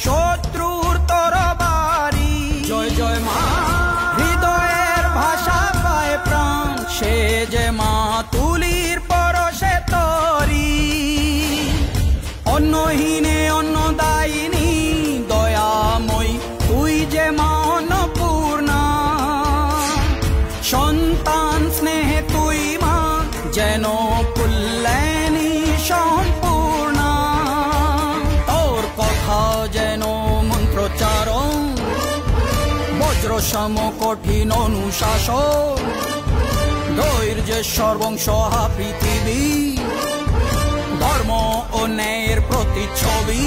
শত্রুর তরবারি। জয় জয় মা, হৃদয়ের ভাষা পায় প্রাণ, সে যে মা তুলির পরশে তরি। অন্নহীনে অন্নদায়িনী দয়াময়ী, তুই যে মা অন্নপূর্ণা। সন্তান স্নেহে তুই মা যেন কল্যাণী সম্পূর্ণা। তোর কথা যেন মন্ত্রোচ্চারণ, বজ্র সম কঠিন অনুশাসন। ধৈর্যের সর্বংসহা পৃথিবী, ধর্ম ও ন্যায়ের প্রতিচ্ছবি।